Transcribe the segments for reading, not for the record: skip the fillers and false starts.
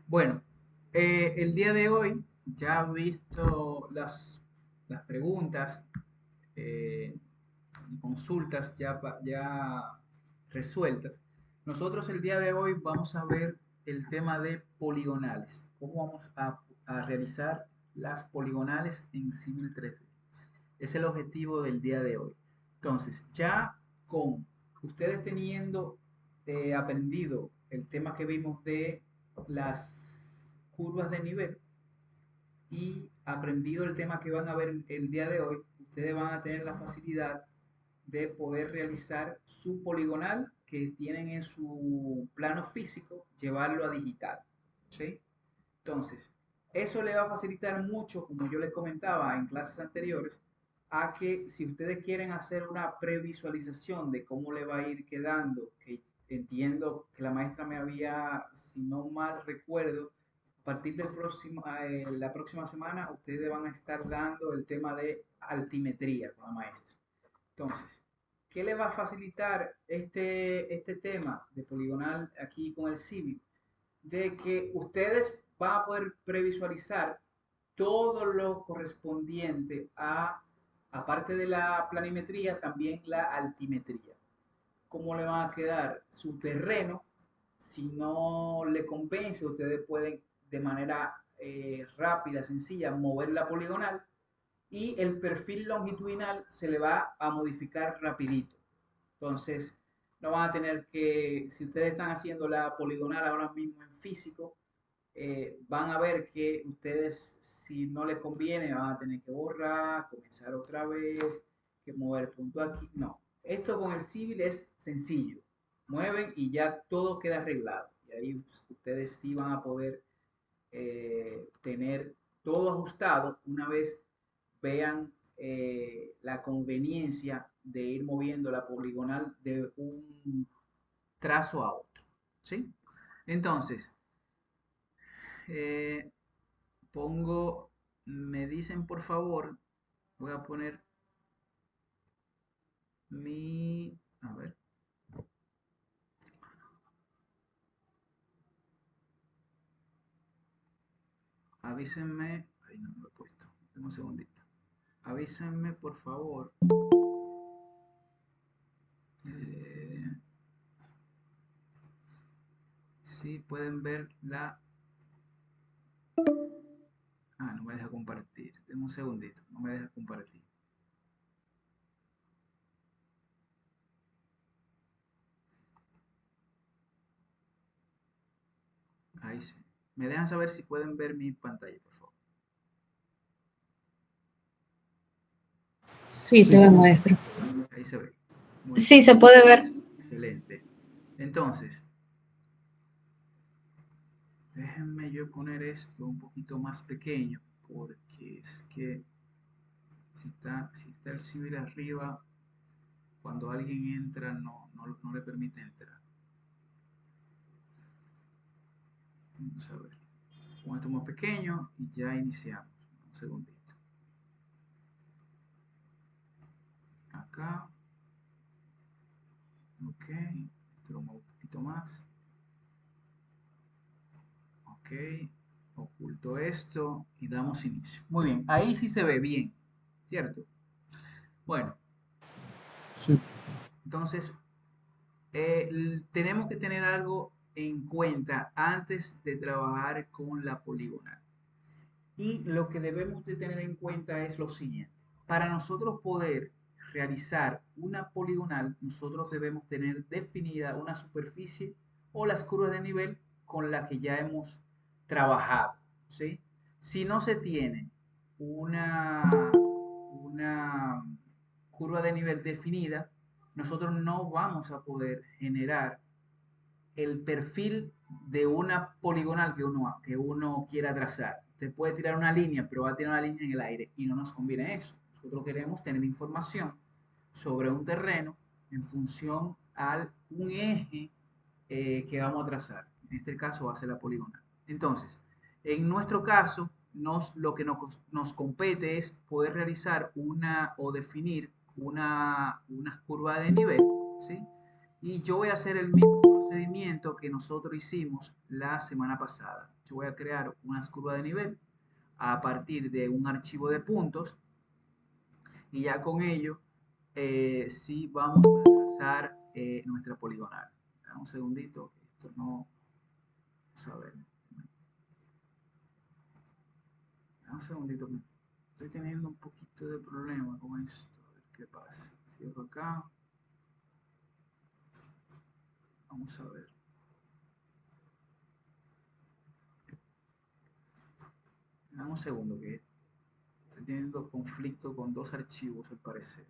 Bueno, el día de hoy ya he visto las preguntas y consultas ya resueltas. Nosotros el día de hoy vamos a ver el tema de poligonales. ¿Cómo vamos a realizar las poligonales en Civil 3D? Es el objetivo del día de hoy. Entonces, ya con ustedes teniendo aprendido el tema que vimos de las curvas de nivel y aprendido el tema que van a ver el día de hoy, ustedes van a tener la facilidad de poder realizar su poligonal que tienen en su plano físico, llevarlo a digital. ¿Sí? Entonces, eso le va a facilitar mucho, como yo les comentaba en clases anteriores, a que si ustedes quieren hacer una previsualización de cómo le va a ir quedando, que entiendo que la maestra me había, si no mal recuerdo, a partir del próximo, la próxima semana, ustedes van a estar dando el tema de altimetría con la maestra. Entonces, ¿qué le va a facilitar este tema de poligonal aquí con el Civil? De que ustedes van a poder previsualizar todo lo correspondiente a, aparte de la planimetría, también la altimetría. ¿Cómo le va a quedar su terreno? Si no le convence, ustedes pueden de manera rápida, sencilla, mover la poligonal y el perfil longitudinal se le va a modificar rapidito. Entonces, no van a tener que, si ustedes están haciendo la poligonal ahora mismo en físico, van a ver que ustedes, si no les conviene, van a tener que borrar, comenzar otra vez, que mover punto aquí. No, esto con el civil es sencillo. Mueven y ya todo queda arreglado. Y ahí ustedes sí van a poder tener todo ajustado una vez vean la conveniencia de ir moviendo la poligonal de un trazo a otro. ¿Sí? Entonces, eh, me dicen por favor, voy a poner a ver, avísenme, ahí no me lo he puesto, un segundito, avísenme por favor, eh, si pueden ver no me deja compartir, denme un segundito, no me deja compartir. Ahí sí. Me dejan saber si pueden ver mi pantalla, por favor. Sí, se ve, maestro. Ahí se ve. Muy bien. Sí, se puede ver. Excelente. Entonces, déjenme yo poner esto un poquito más pequeño, porque es que si está el civil arriba, cuando alguien entra no le permite entrar. Vamos a ver. Pongo esto más pequeño y ya iniciamos. Un segundito. Acá. Ok. Esto lo muevo un poquito más. Ok. Oculto esto y damos inicio. Muy bien. Ahí sí se ve bien. ¿Cierto? Bueno. Sí. Entonces, tenemos que tener algo en cuenta antes de trabajar con la poligonal. Y lo que debemos de tener en cuenta es lo siguiente. Para nosotros poder realizar una poligonal, nosotros debemos tener definida una superficie o las curvas de nivel con la que ya hemos trabajado. ¿Sí? Si no se tiene una curva de nivel definida, nosotros no vamos a poder generar el perfil de una poligonal que uno quiera trazar. Usted puede tirar una línea, pero va a tirar una línea en el aire y no nos conviene eso. Nosotros queremos tener información sobre un terreno en función a un eje que vamos a trazar. En este caso va a ser la poligonal. Entonces, en nuestro caso, lo que nos compete es poder realizar o definir una curva de nivel, ¿sí? Y yo voy a hacer el mismo procedimiento procedimiento que nosotros hicimos la semana pasada. Yo voy a crear unas curvas de nivel a partir de un archivo de puntos y ya con ello sí vamos a trazar nuestra poligonal. Dame un segundito, esto no, vamos a ver. Dame un segundito, estoy teniendo un poquito de problema con esto, a ver qué pasa. Cierro acá, vamos a ver. Dame un segundo que estoy teniendo conflicto con dos archivos al parecer.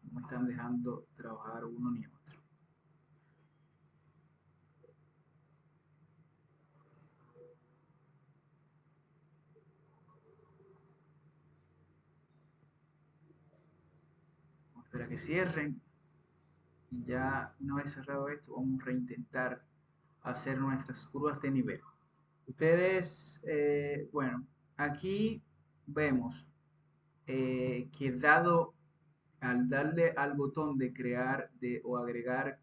No me están dejando trabajar uno ni otro. Vamos a esperar a que cierren. Y ya una vez cerrado esto, vamos a reintentar hacer nuestras curvas de nivel. Ustedes, bueno, aquí vemos que dado al darle al botón de crear o agregar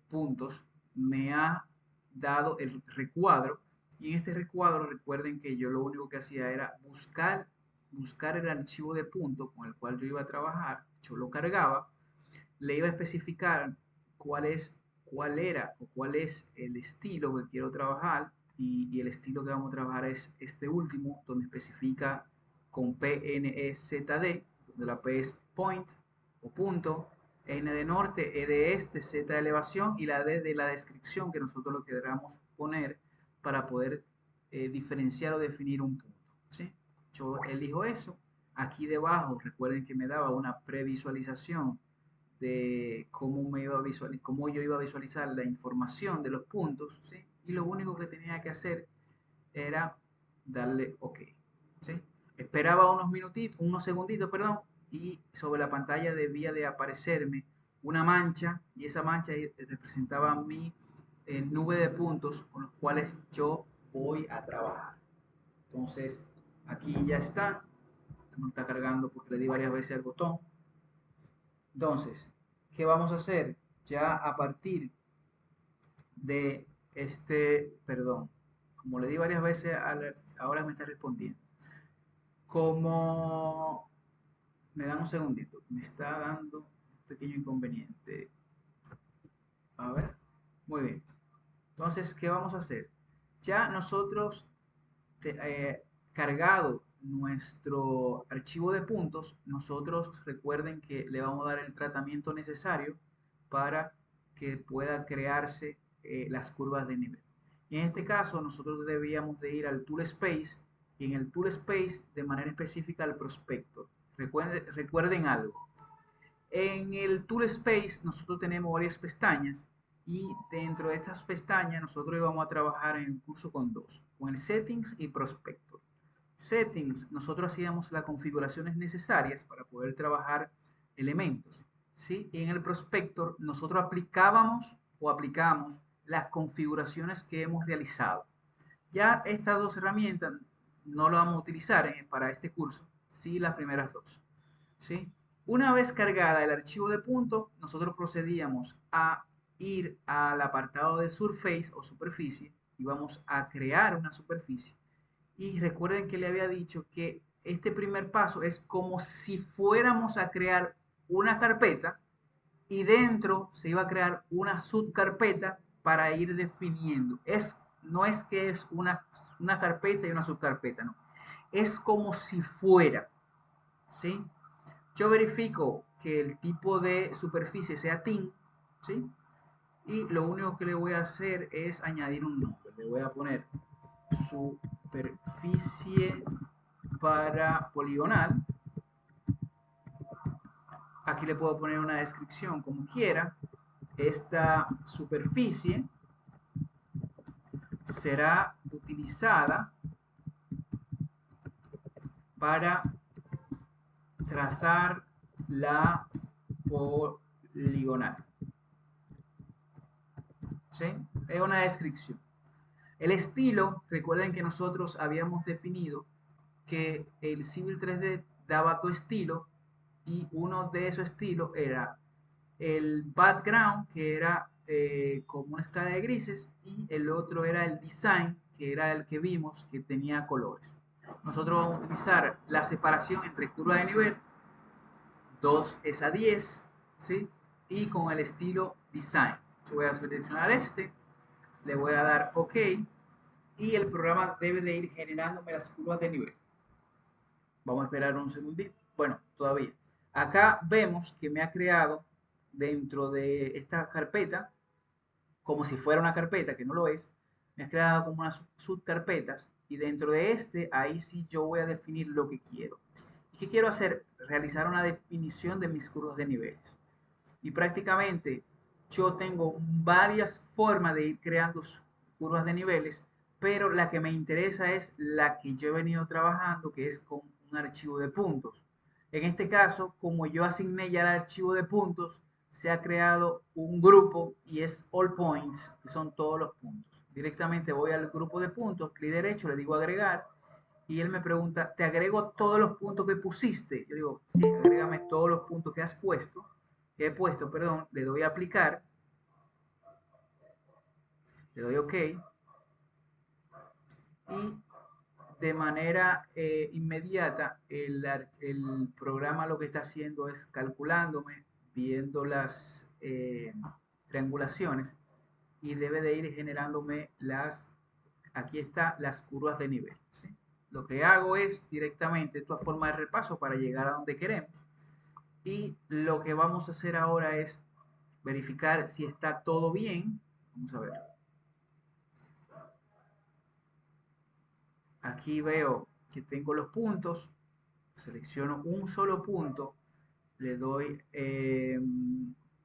puntos, me ha dado el recuadro. Y en este recuadro recuerden que yo lo único que hacía era buscar el archivo de puntos con el cual yo iba a trabajar. Yo lo cargaba, le iba a especificar cuál era o cuál es el estilo que quiero trabajar, y el estilo que vamos a trabajar es este último, donde especifica con PNEZD, donde la P es point o punto, N de norte, E de este, Z de elevación y la D de la descripción que nosotros lo queramos poner para poder diferenciar o definir un punto, ¿sí? Yo elijo eso. Aquí debajo, recuerden que me daba una previsualización de cómo yo iba a visualizar la información de los puntos, ¿sí? Y lo único que tenía que hacer era darle OK, ¿sí? Esperaba unos minutitos, unos segunditos, perdón, y sobre la pantalla debía de aparecerme una mancha, y esa mancha representaba mi nube de puntos con los cuales yo voy a trabajar. Entonces, aquí ya está. No está cargando porque le di varias veces al botón. Entonces, ¿qué vamos a hacer? Ya a partir de perdón, como le di varias veces, ahora me está respondiendo. Como, me dan un segundito, me está dando un pequeño inconveniente. A ver, muy bien. Entonces, ¿qué vamos a hacer? Ya nosotros, cargado nuestro archivo de puntos, nosotros recuerden que le vamos a dar el tratamiento necesario para que pueda crearse las curvas de nivel. Y en este caso nosotros debíamos de ir al Tool Space, y en el Tool Space de manera específica al Prospector. Recuerden algo, en el Tool Space nosotros tenemos varias pestañas, y dentro de estas pestañas nosotros vamos a trabajar en el curso con dos, con el Settings y Prospector. Settings, nosotros hacíamos las configuraciones necesarias para poder trabajar elementos, ¿sí? Y en el Prospector nosotros aplicamos las configuraciones que hemos realizado. Ya estas dos herramientas no las vamos a utilizar para este curso, sí las primeras dos, ¿sí? Una vez cargada el archivo de punto, nosotros procedíamos a ir al apartado de Surface o superficie y vamos a crear una superficie. Y recuerden que le había dicho que este primer paso es como si fuéramos a crear una carpeta, y dentro se iba a crear una subcarpeta para ir definiendo. No es que es una carpeta y una subcarpeta, no. Es como si fuera, ¿sí? Yo verifico que el tipo de superficie sea thin, ¿sí? Y lo único que le voy a hacer es añadir un nombre. Le voy a poner superficie para poligonal. Aquí le puedo poner una descripción como quiera. Esta superficie será utilizada para trazar la poligonal, ¿sí? Es una descripción. El estilo, recuerden que nosotros habíamos definido que el Civil 3D daba dos estilos, y uno de esos estilos era el background, que era como una escala de grises, y el otro era el design, que era el que vimos que tenía colores. Nosotros vamos a utilizar la separación entre curva de nivel, 2 es a 10, ¿sí? Y con el estilo design. Yo voy a seleccionar este, le voy a dar OK, y el programa debe de ir generándome las curvas de nivel. Vamos a esperar un segundito. Bueno, todavía. Acá vemos que me ha creado dentro de esta carpeta, como si fuera una carpeta, que no lo es, me ha creado como unas subcarpetas, y dentro de este, ahí sí yo voy a definir lo que quiero. ¿Y qué quiero hacer? Realizar una definición de mis curvas de niveles. Y prácticamente yo tengo varias formas de ir creando curvas de niveles, pero la que me interesa es la que yo he venido trabajando, que es con un archivo de puntos. En este caso, como yo asigné ya el archivo de puntos, se ha creado un grupo y es all points, que son todos los puntos. Directamente voy al grupo de puntos, clic derecho, le digo agregar, y él me pregunta, ¿te agrego todos los puntos que pusiste? Yo digo, sí, agrégame todos los puntos que has puesto, que he puesto, perdón, le doy a aplicar, le doy OK, y de manera inmediata el programa lo que está haciendo es calculándome, viendo las triangulaciones, y debe de ir generándome aquí está, las curvas de nivel, ¿sí? Lo que hago es directamente esta forma de repaso para llegar a donde queremos, y lo que vamos a hacer ahora es verificar si está todo bien. Vamos a ver. Aquí veo que tengo los puntos, selecciono un solo punto, le doy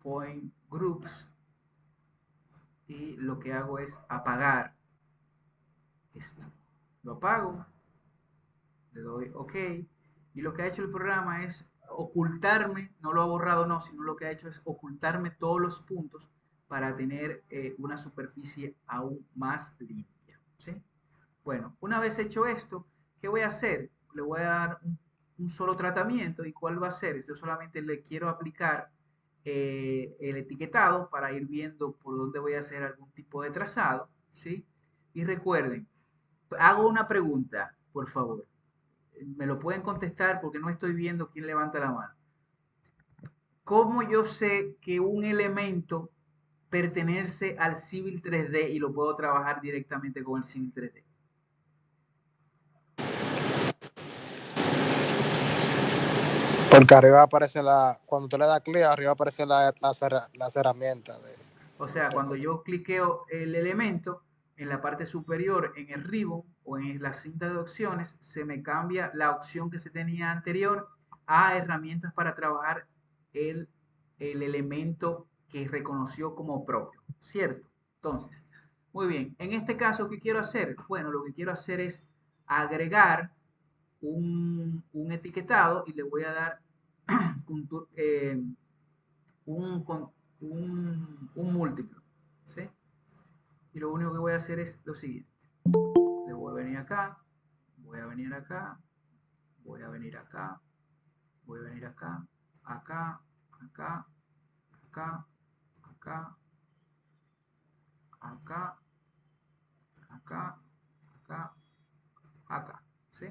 Point Groups, y lo que hago es apagar esto. Lo apago, le doy OK, y lo que ha hecho el programa es ocultarme, no lo ha borrado, no, sino lo que ha hecho es ocultarme todos los puntos para tener una superficie aún más limpia, ¿sí? Bueno, una vez hecho esto, ¿qué voy a hacer? Le voy a dar un solo tratamiento. ¿Y cuál va a ser? Yo solamente le quiero aplicar el etiquetado para ir viendo por dónde voy a hacer algún tipo de trazado, ¿sí? Y recuerden, hago una pregunta, por favor. Me lo pueden contestar porque no estoy viendo quién levanta la mano. ¿Cómo yo sé que un elemento pertenece al Civil 3D y lo puedo trabajar directamente con el Civil 3D? Porque arriba aparece cuando tú le das clic, arriba aparece las herramientas de O sea, cuando 3D. yo cliqueo el elemento, en la parte superior, en el ribbon o en la cinta de opciones, se me cambia la opción que se tenía anterior a herramientas para trabajar el, el elemento que reconoció como propio, ¿cierto? Entonces, muy bien. En este caso, ¿qué quiero hacer? Bueno, lo que quiero hacer es agregar un etiquetado, y le voy a dar un, un múltiplo, ¿sí? Y lo único que voy a hacer es lo siguiente. Le voy a venir acá, voy a venir acá, voy a venir acá, voy a venir acá, acá, acá, acá, acá, acá, acá, acá, acá, ¿sí?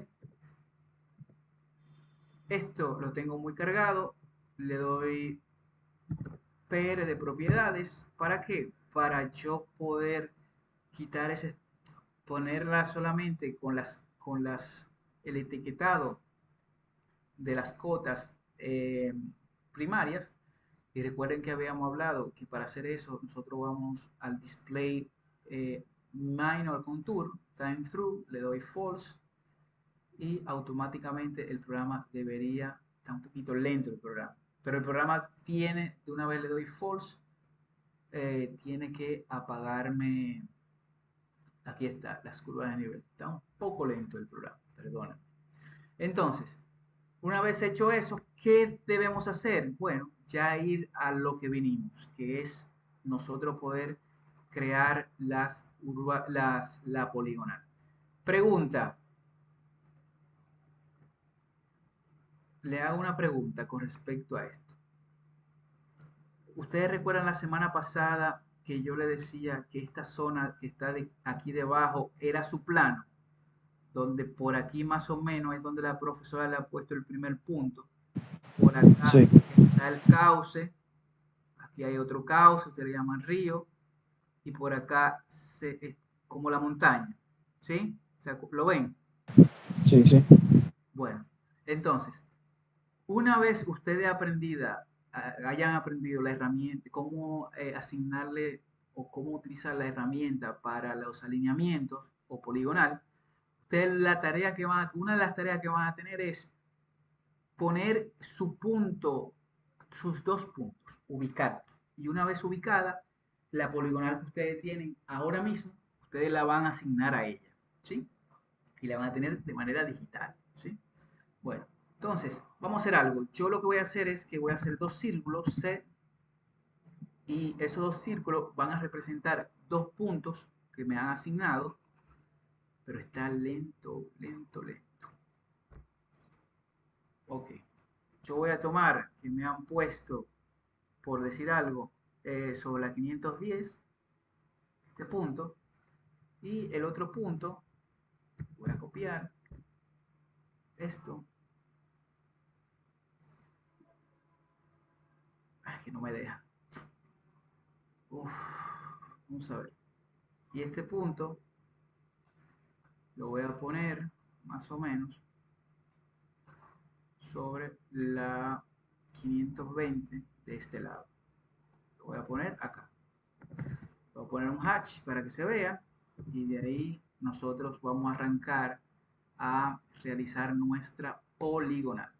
Esto lo tengo muy cargado, le doy PR de propiedades. ¿Para qué? Para yo poder quitar ese, ponerla solamente el etiquetado de las cotas primarias. Y recuerden que habíamos hablado que para hacer eso nosotros vamos al display minor contour, time through, le doy false, y automáticamente el programa debería, está un poquito lento el programa, pero el programa tiene, de una vez le doy false, tiene que apagarme. Aquí está, las curvas de nivel. Está un poco lento el programa, perdona. Entonces, una vez hecho eso, ¿qué debemos hacer? Bueno, ya ir a lo que vinimos, que es nosotros poder crear la poligonal. Pregunta. Le hago una pregunta con respecto a esto. Ustedes recuerdan la semana pasada que yo le decía que esta zona que está aquí debajo era su plano, donde por aquí más o menos es donde la profesora le ha puesto el primer punto. Por acá Sí, está el cauce, aquí hay otro cauce, ustedes le llaman río, y por acá es como la montaña, ¿sí? O sea, ¿lo ven? sí, sí. Bueno, entonces, una vez ustedes hayan aprendido la herramienta, cómo asignarle o cómo utilizar la herramienta para los alineamientos o poligonal, ustedes una de las tareas que van a tener es poner su punto, sus dos puntos, ubicarlos. Y una vez ubicada, la poligonal que ustedes tienen ahora mismo, ustedes la van a asignar a ella, ¿sí? Y la van a tener de manera digital, ¿sí? Bueno, entonces, vamos a hacer algo. Yo lo que voy a hacer es que voy a hacer dos círculos C y esos dos círculos van a representar dos puntos que me han asignado, pero está lento, lento, lento. Ok, yo voy a tomar que me han puesto, por decir algo, sobre la 510, este punto, y el otro punto, voy a copiar esto. Ay, que no me deja. Uf, vamos a ver. Y este punto lo voy a poner más o menos sobre la 520 de este lado. Lo voy a poner acá. Voy a poner un hatch para que se vea y de ahí nosotros vamos a arrancar a realizar nuestra poligonal.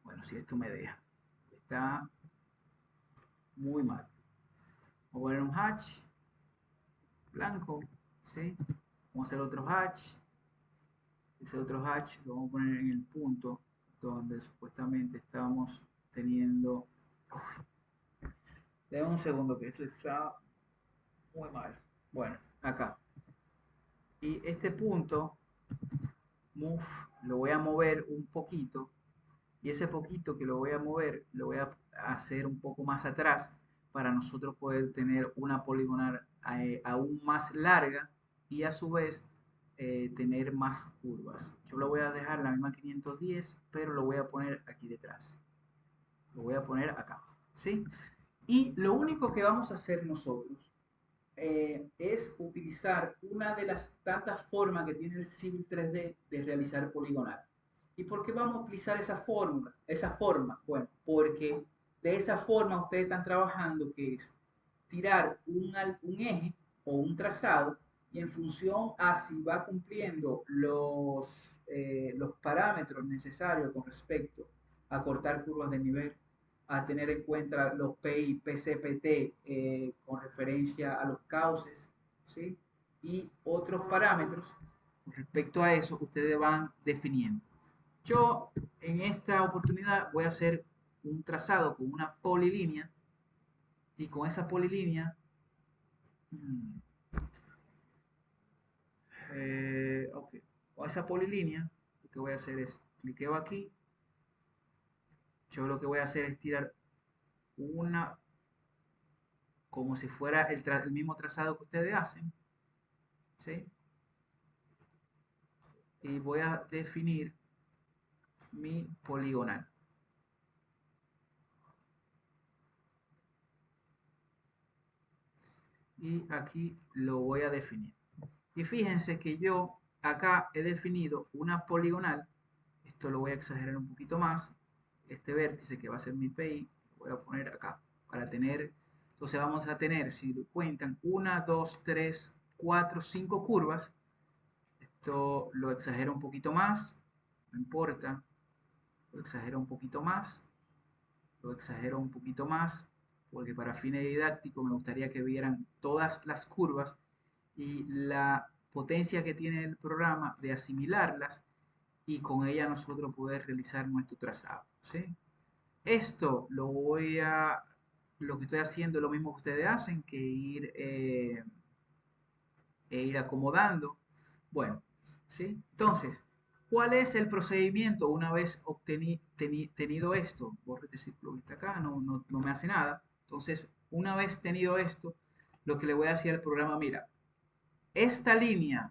Bueno, si esto me deja. Está muy mal. Voy a poner un hatch blanco, ¿sí? Vamos a hacer otro hatch. Ese otro hatch lo vamos a poner en el punto donde supuestamente estamos teniendo. Denme un segundo que esto está muy mal. Bueno, acá. Y este punto, move, lo voy a mover un poquito. Y ese poquito que lo voy a mover, lo voy a hacer un poco más atrás para nosotros poder tener una poligonal aún más larga y a su vez tener más curvas. Yo lo voy a dejar la misma 510, pero lo voy a poner aquí detrás. Lo voy a poner acá, ¿sí? Y lo único que vamos a hacer nosotros es utilizar una de las tantas formas que tiene el Civil 3D de realizar poligonal. ¿Y por qué vamos a utilizar esa fórmula, esa forma? Bueno, porque de esa forma ustedes están trabajando que es tirar un eje o un trazado y en función a si va cumpliendo los parámetros necesarios con respecto a cortar curvas de nivel, a tener en cuenta los PI, PCPT con referencia a los cauces, ¿sí? Y otros parámetros con respecto a eso ustedes van definiendo. Yo en esta oportunidad voy a hacer un trazado con una polilínea y con esa polilínea ok, con esa polilínea lo que voy a hacer es cliqueo aquí, yo lo que voy a hacer es tirar una como si fuera el mismo trazado que ustedes hacen, ¿sí? Y voy a definir mi poligonal. Y aquí lo voy a definir. Y fíjense que yo acá he definido una poligonal. Esto lo voy a exagerar un poquito más. Este vértice que va a ser mi PI, lo voy a poner acá para tener. Entonces vamos a tener, si lo cuentan, 1, 2, 3, 4, 5 curvas. Esto lo exagero un poquito más, no importa. Lo exagero un poquito más, lo exagero un poquito más, porque para fines didácticos me gustaría que vieran todas las curvas y la potencia que tiene el programa de asimilarlas y con ella nosotros poder realizar nuestro trazado, ¿sí? Esto lo que estoy haciendo es lo mismo que ustedes hacen, que ir acomodando. Bueno, ¿sí? Entonces, ¿cuál es el procedimiento una vez tenido esto? Borre este círculo que está acá, no me hace nada. Entonces, una vez tenido esto, lo que le voy a decir al programa, mira, esta línea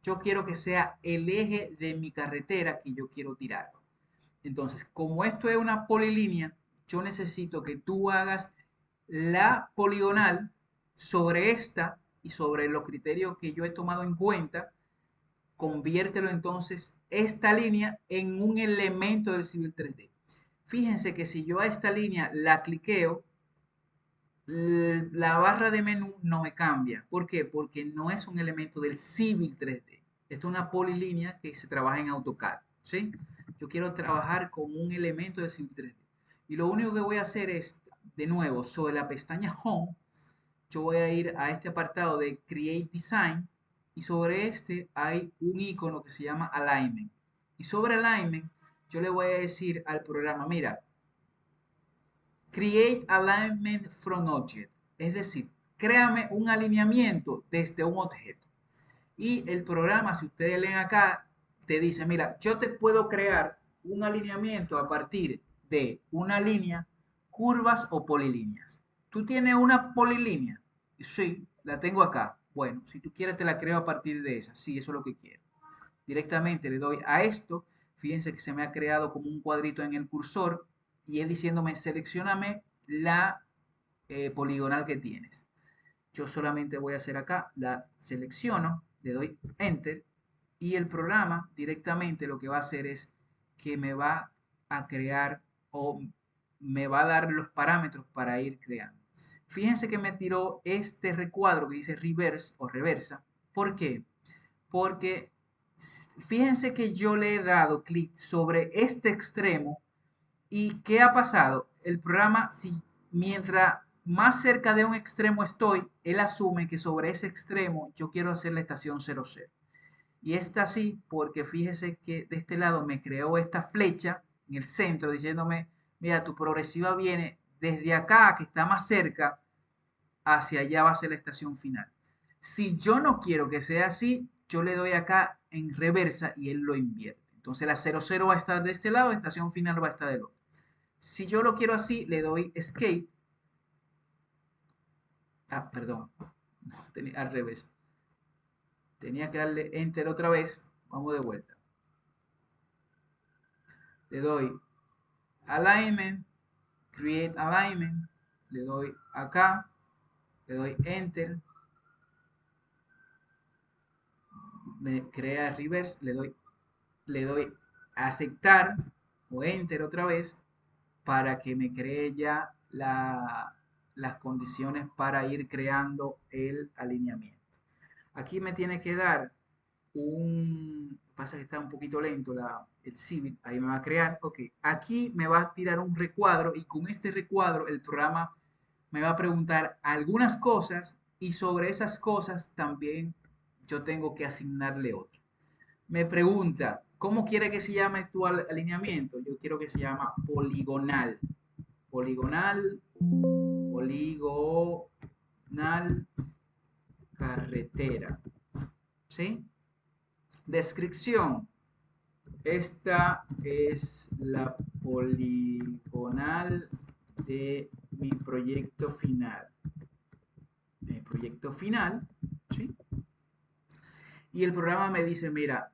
yo quiero que sea el eje de mi carretera que yo quiero tirar. Entonces, como esto es una polilínea, yo necesito que tú hagas la poligonal sobre esta y sobre los criterios que yo he tomado en cuenta, conviértelo entonces esta línea en un elemento del Civil 3D. Fíjense que si yo a esta línea la cliqueo, la barra de menú no me cambia. ¿Por qué? Porque no es un elemento del Civil 3D. Esto es una polilínea que se trabaja en AutoCAD, ¿sí? Yo quiero trabajar con un elemento del Civil 3D. Y lo único que voy a hacer es, de nuevo, sobre la pestaña Home, yo voy a ir a este apartado de Create Design y sobre este hay un icono que se llama Alignment. Y sobre Alignment yo le voy a decir al programa, mira, Create Alignment from Object, es decir, créame un alineamiento desde un objeto. Y el programa, si ustedes leen acá, te dice, mira, yo te puedo crear un alineamiento a partir de una línea, curvas o polilíneas. ¿Tú tienes una polilínea? Sí, la tengo acá. Bueno, si tú quieres te la creo a partir de esa. Sí, eso es lo que quiero. Directamente le doy a esto. Fíjense que se me ha creado como un cuadrito en el cursor y es diciéndome, seleccioname la poligonal que tienes. Yo solamente voy a hacer acá, la selecciono, le doy Enter y el programa directamente lo que va a hacer es que me va a crear o me va a dar los parámetros para ir creando. Fíjense que me tiró este recuadro que dice reverse o reversa. ¿Por qué? Porque fíjense que yo le he dado clic sobre este extremo y ¿qué ha pasado? El programa, si mientras más cerca de un extremo estoy, él asume que sobre ese extremo yo quiero hacer la estación 00. Y está así porque fíjese que de este lado me creó esta flecha en el centro diciéndome, mira, tu progresiva viene desde acá, que está más cerca, hacia allá va a ser la estación final. Si yo no quiero que sea así, yo le doy acá en reversa y él lo invierte. Entonces la 00 va a estar de este lado, la estación final va a estar del otro. Si yo lo quiero así, le doy Escape. Ah, perdón. No, al revés. Tenía que darle Enter otra vez. Vamos de vuelta. Le doy Alignment, Create Alignment. Le doy acá. Le doy Enter. Me crea Reverse. Le doy Aceptar o Enter otra vez para que me cree ya las condiciones para ir creando el alineamiento. Aquí me tiene que dar pasa que está un poquito lento el Civil, ahí me va a crear, ok, aquí me va a tirar un recuadro y con este recuadro el programa me va a preguntar algunas cosas y sobre esas cosas también yo tengo que asignarle otro. Me pregunta, ¿cómo quiere que se llame tu alineamiento? Yo quiero que se llama poligonal. Poligonal, poligonal, carretera. ¿Sí? Descripción. Esta es la poligonal de mi proyecto final. Mi proyecto final, ¿sí? Y el programa me dice, mira,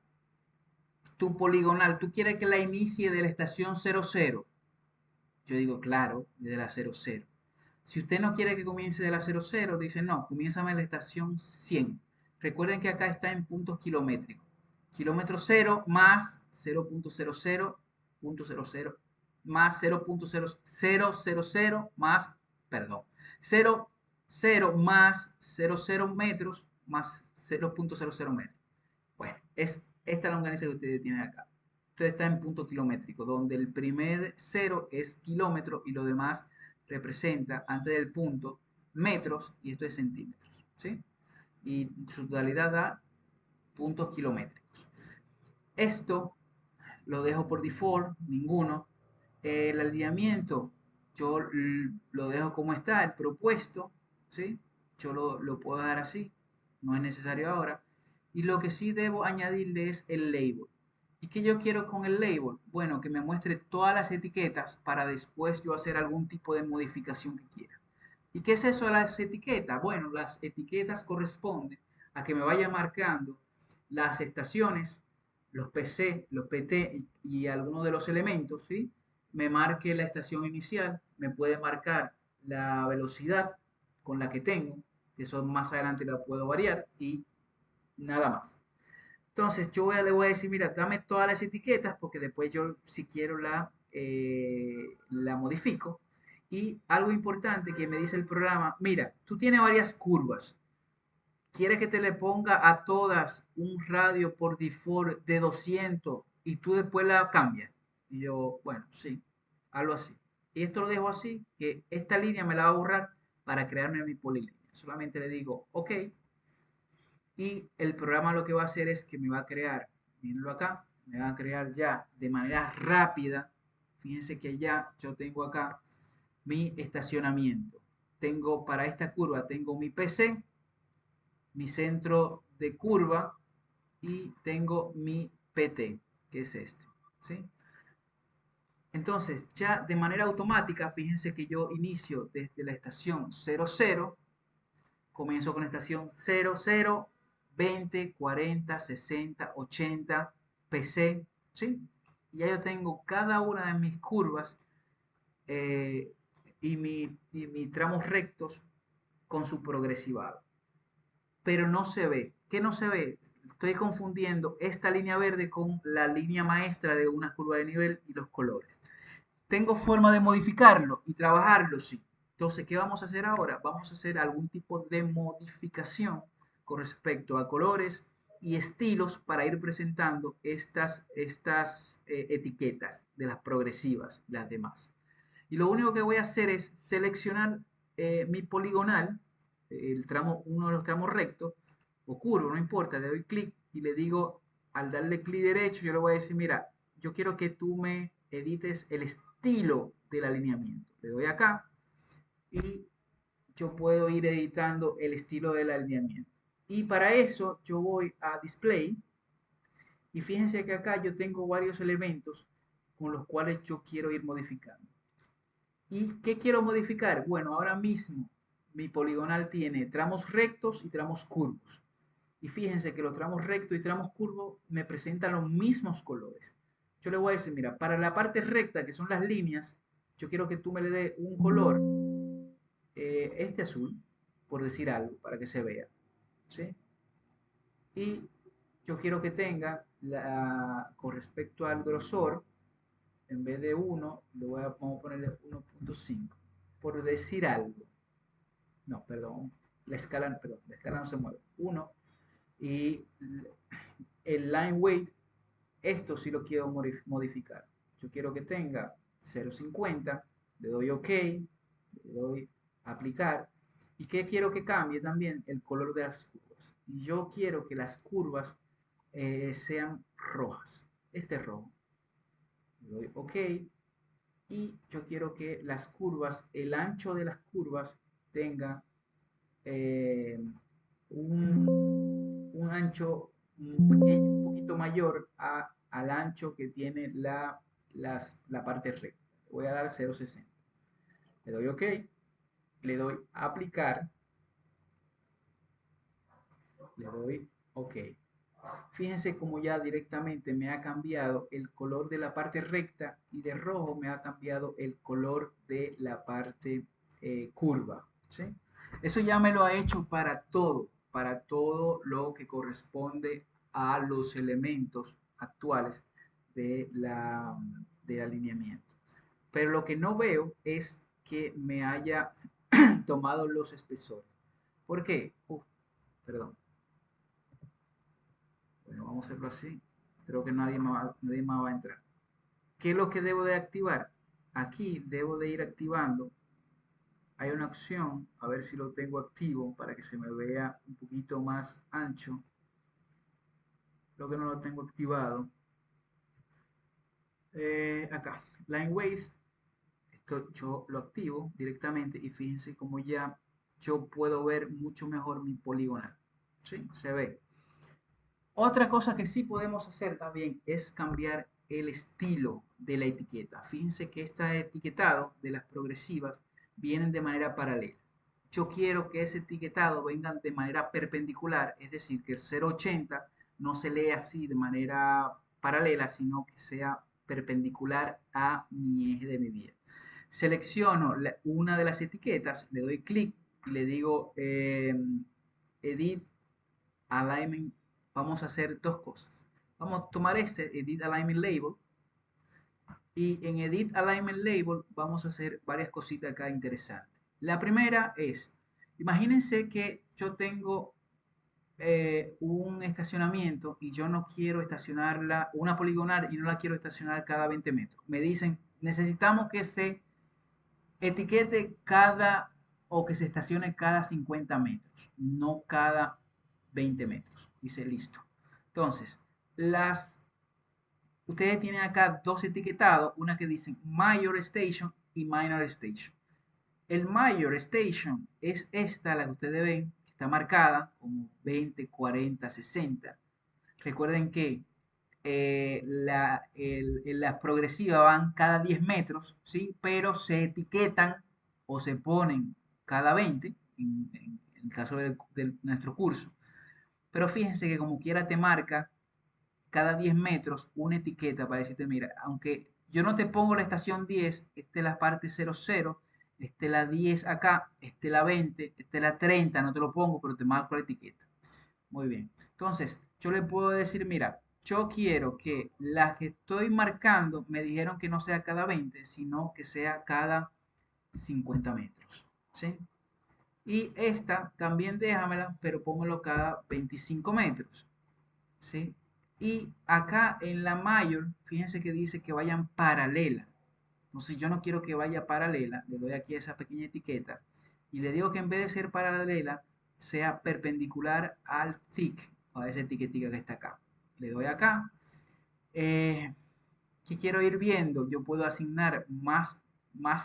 tu poligonal, ¿tú quieres que la inicie de la estación 00? Yo digo, claro, de la 00. Si usted no quiere que comience de la 00, dice, no, comienza en la estación 100. Recuerden que acá está en puntos kilométricos. Kilómetro 0 más 0.00.00 más 0.0000 más, perdón, 0 más 00 metros más 0.00 metros. Bueno, es esta longaniza que ustedes tienen acá. Esto está en punto kilométrico, donde el primer cero es kilómetro y lo demás representa, antes del punto, metros y esto es centímetros. ¿Sí? Y su totalidad da puntos kilométricos. Esto lo dejo por default, ninguno. El alineamiento yo lo dejo como está, el propuesto, ¿sí? Yo lo puedo dar así, no es necesario ahora. Y lo que sí debo añadirle es el label. ¿Y qué yo quiero con el label? Bueno, que me muestre todas las etiquetas para después yo hacer algún tipo de modificación que quiera. ¿Y qué es eso de las etiquetas? Bueno, las etiquetas corresponden a que me vaya marcando las estaciones, los PC, los PT y algunos de los elementos, ¿sí? Me marque la estación inicial, me puede marcar la velocidad con la que tengo, que eso más adelante la puedo variar y nada más. Entonces le voy a decir, mira, dame todas las etiquetas porque después yo si quiero la modifico. Y algo importante que me dice el programa, mira, tú tienes varias curvas. ¿Quieres que te le ponga a todas un radio por default de 200 y tú después la cambias? Y yo, bueno, sí, hazlo así. Y esto lo dejo así, que esta línea me la va a borrar para crearme mi polilínea. Solamente le digo, ok, y el programa lo que va a hacer es que me va a crear, mírenlo acá, me va a crear ya de manera rápida. Fíjense que ya yo tengo acá mi estacionamiento. Tengo para esta curva, tengo mi PC, mi centro de curva y tengo mi PT, que es este. ¿Sí? Entonces, ya de manera automática, fíjense que yo inicio desde la estación 00, comienzo con la estación 00, 20, 40, 60, 80, PC, ¿sí? Y ya yo tengo cada una de mis curvas eh, y mis tramos rectos con su progresivado. Pero no se ve. ¿Qué no se ve? Estoy confundiendo esta línea verde con la línea maestra de una curva de nivel y los colores. ¿Tengo forma de modificarlo y trabajarlo? Sí. Entonces, ¿qué vamos a hacer ahora? Vamos a hacer algún tipo de modificación con respecto a colores y estilos para ir presentando estas etiquetas de las progresivas, las demás. Y lo único que voy a hacer es seleccionar mi poligonal, uno de los tramos rectos, o curvo, no importa, le doy clic y le digo, al darle clic derecho, yo le voy a decir, mira, yo quiero que tú me edites el estilo del alineamiento. Le doy acá y yo puedo ir editando el estilo del alineamiento. Y para eso yo voy a Display y fíjense que acá yo tengo varios elementos con los cuales yo quiero ir modificando. ¿Y qué quiero modificar? Bueno, ahora mismo mi poligonal tiene tramos rectos y tramos curvos. Y fíjense que los tramos rectos y tramos curvos me presentan los mismos colores. Yo le voy a decir, mira, para la parte recta, que son las líneas, yo quiero que tú me le des un color, este azul, por decir algo, para que se vea. ¿Sí? Y yo quiero que tenga, con respecto al grosor, en vez de 1, vamos a ponerle 1.5, por decir algo. No, perdón, la escala no se mueve. 1 y el line weight, esto sí lo quiero modificar. Yo quiero que tenga 0.50, le doy OK, le doy aplicar. ¿Y qué quiero que cambie también? El color de las curvas. Y yo quiero que las curvas sean rojas. Este es rojo. Le doy OK. Y yo quiero que las curvas, el ancho de las curvas tenga eh, un ancho un poquito mayor al ancho que tiene la parte recta. Voy a dar 0.60. Le doy OK, le doy aplicar, le doy OK. Fíjense cómo ya directamente me ha cambiado el color de la parte recta y de rojo me ha cambiado el color de la parte curva. ¿Sí? Eso ya me lo ha hecho para todo lo que corresponde a los elementos actuales del alineamiento. Pero lo que no veo es que me haya tomado los espesores. ¿Por qué? Perdón. Bueno, vamos a hacerlo así. Creo que nadie más va a entrar. ¿Qué es lo que debo de activar? Aquí debo de ir activando. Hay una opción, a ver si lo tengo activo para que se me vea un poquito más ancho. Creo que no lo tengo activado. Acá, Line Weight. Esto yo lo activo directamente y fíjense cómo ya yo puedo ver mucho mejor mi poligonal. ¿Sí? Se ve. Otra cosa que sí podemos hacer también es cambiar el estilo de la etiqueta. Fíjense que este etiquetado de las progresivas vienen de manera paralela. yo quiero que ese etiquetado venga de manera perpendicular, es decir, que el 0,80 no se lee así de manera paralela, sino que sea perpendicular a mi eje de mi vía. Selecciono una de las etiquetas, le doy clic y le digo Edit Alignment. Vamos a hacer dos cosas. Vamos a tomar este Edit Alignment Label y en Edit Alignment Label vamos a hacer varias cositas acá interesantes. La primera es, imagínense que yo tengo un estacionamiento y yo no quiero estacionarla, una poligonal y no la quiero estacionar cada 20 metros. Me dicen, necesitamos que se etiquete cada o que se estacione cada 50 metros, no cada 20 metros. Dice listo. Entonces, ustedes tienen acá dos etiquetados, una que dicen Major Station y Minor Station. El Major Station es esta, la que ustedes ven, que está marcada como 20, 40, 60. Recuerden que las progresivas van cada 10 metros, ¿sí? Pero se etiquetan o se ponen cada 20, en el caso de nuestro curso. Pero fíjense que como quiera te marca cada 10 metros una etiqueta para decirte, mira, aunque yo no te pongo la estación 10, esta es la parte 00, esta es la 10 acá, esta es la 20, esta es la 30, no te lo pongo, pero te marco la etiqueta. Muy bien. Entonces, yo le puedo decir, mira, yo quiero que la que estoy marcando, me dijeron que no sea cada 20, sino que sea cada 50 metros. ¿Sí? Y esta también déjamela, pero póngalo cada 25 metros. ¿Sí? Y acá en la mayor, fíjense que dice que vayan paralela. Entonces yo no quiero que vaya paralela, le doy aquí esa pequeña etiqueta y le digo que en vez de ser paralela, sea perpendicular al tick, a esa etiquetita que está acá. Le doy acá. Eh, ¿Qué quiero ir viendo? Yo puedo asignar más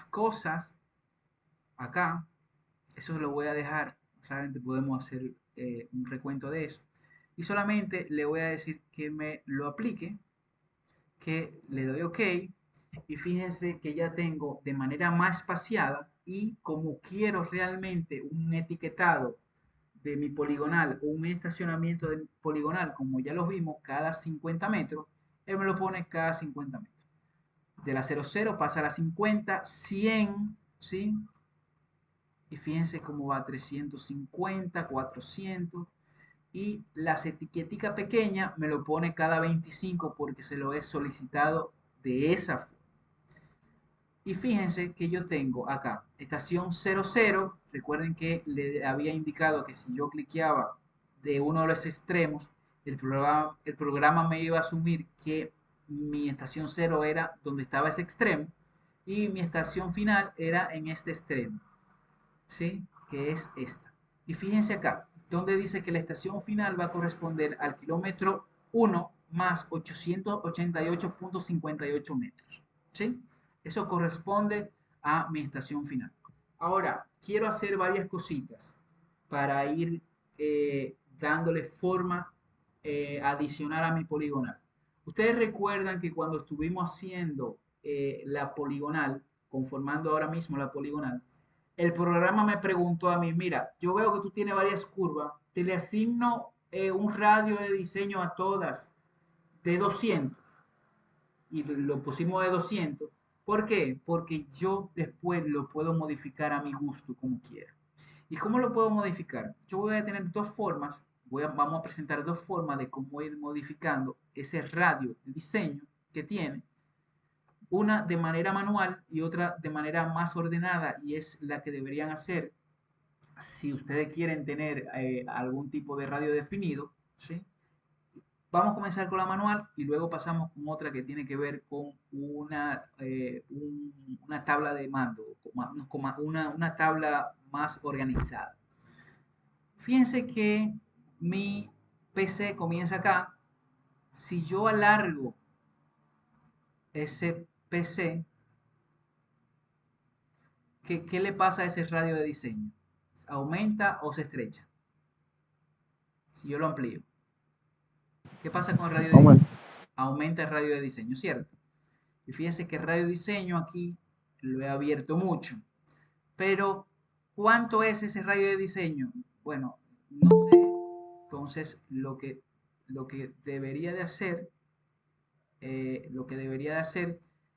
cosas acá. Eso lo voy a dejar, ¿saben? Podemos hacer un recuento de eso. Y solamente le voy a decir que me lo aplique, que le doy OK. Y fíjense que ya tengo de manera más espaciada y como quiero realmente un etiquetado de mi poligonal o un estacionamiento de poligonal, como ya lo vimos, cada 50 metros, él me lo pone cada 50 metros. De la 00 pasa a la 50, 100, ¿sí? Y fíjense cómo va 350, 400. Y las etiquetas pequeñas me lo pone cada 25 porque se lo he solicitado de esa forma. Y fíjense que yo tengo acá estación 00. Recuerden que le había indicado que si yo cliqueaba de uno de los extremos, el programa me iba a asumir que mi estación 0 era donde estaba ese extremo y mi estación final era en este extremo, ¿sí? Que es esta. Y fíjense acá, donde dice que la estación final va a corresponder al kilómetro 1 más 888.58 metros, ¿sí? Eso corresponde a mi estación final. Ahora, quiero hacer varias cositas para ir dándole forma adicional a mi poligonal. Ustedes recuerdan que cuando estuvimos haciendo la poligonal, conformando ahora mismo la poligonal, el programa me preguntó a mí, mira, yo veo que tú tienes varias curvas, te le asigno un radio de diseño a todas de 200 y lo pusimos de 200. ¿Por qué? Porque yo después lo puedo modificar a mi gusto como quiera. ¿Y cómo lo puedo modificar? Yo voy a tener dos formas, vamos a presentar dos formas de cómo ir modificando ese radio de diseño que tiene. Una de manera manual y otra de manera más ordenada y es la que deberían hacer si ustedes quieren tener algún tipo de radio definido, ¿sí? Vamos a comenzar con la manual y luego pasamos con otra que tiene que ver con una tabla de mando, una tabla más organizada. Fíjense que mi PC comienza acá. Si yo alargo ese PC, ¿qué le pasa a ese radio de diseño? ¿Aumenta o se estrecha? Si yo lo amplío. ¿Qué pasa con el radio de diseño? Aumenta. Aumenta el radio de diseño, ¿cierto? Y fíjense que el radio de diseño aquí lo he abierto mucho, pero ¿Cuánto es ese radio de diseño? Bueno, no sé. Entonces, lo que debería de hacer,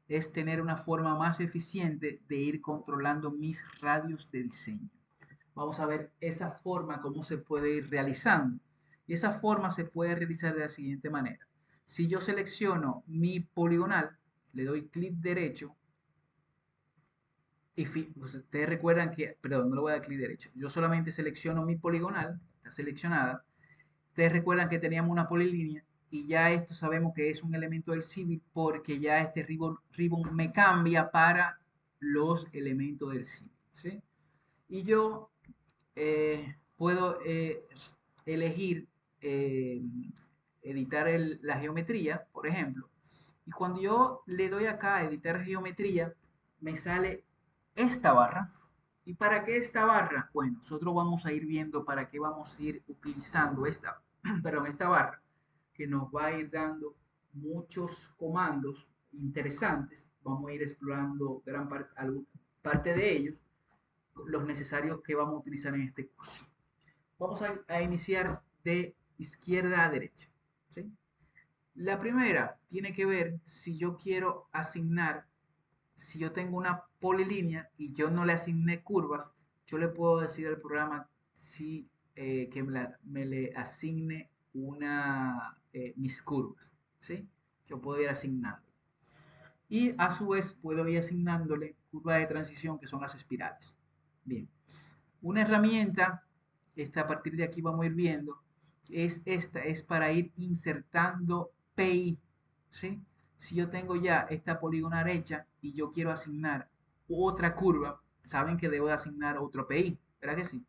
es tener una forma más eficiente de ir controlando mis radios de diseño. Vamos a ver esa forma, cómo se puede ir realizando. Y esa forma se puede realizar de la siguiente manera. Si yo selecciono mi poligonal, le doy clic derecho, y ustedes recuerdan que, perdón, no le voy a dar clic derecho, yo solamente selecciono mi poligonal, está seleccionada. Ustedes recuerdan que teníamos una polilínea y ya esto sabemos que es un elemento del civil porque ya este ribbon me cambia para los elementos del civil, ¿sí? Y yo puedo elegir eh, editar la geometría, por ejemplo. Y cuando yo le doy acá a editar geometría, me sale esta barra. ¿Y para qué esta barra? Bueno, nosotros vamos a ir viendo para qué vamos a ir utilizando esta, perdón, esta barra, que nos va a ir dando muchos comandos interesantes. Vamos a ir explorando parte de ellos, los necesarios que vamos a utilizar en este curso. Vamos a iniciar de izquierda a derecha, ¿sí? La primera tiene que ver si yo quiero asignar, si yo tengo una polilínea y yo no le asigné curvas, yo le puedo decir al programa si, que me le asigne mis curvas, ¿sí? Yo puedo ir asignando. Y a su vez puedo ir asignándole curvas de transición, que son las espirales. Bien, una herramienta, a partir de aquí vamos a ir viendo, es para ir insertando PI, ¿sí? Si yo tengo ya esta poligonal hecha y yo quiero asignar otra curva, saben que debo de asignar otro PI, ¿verdad que sí?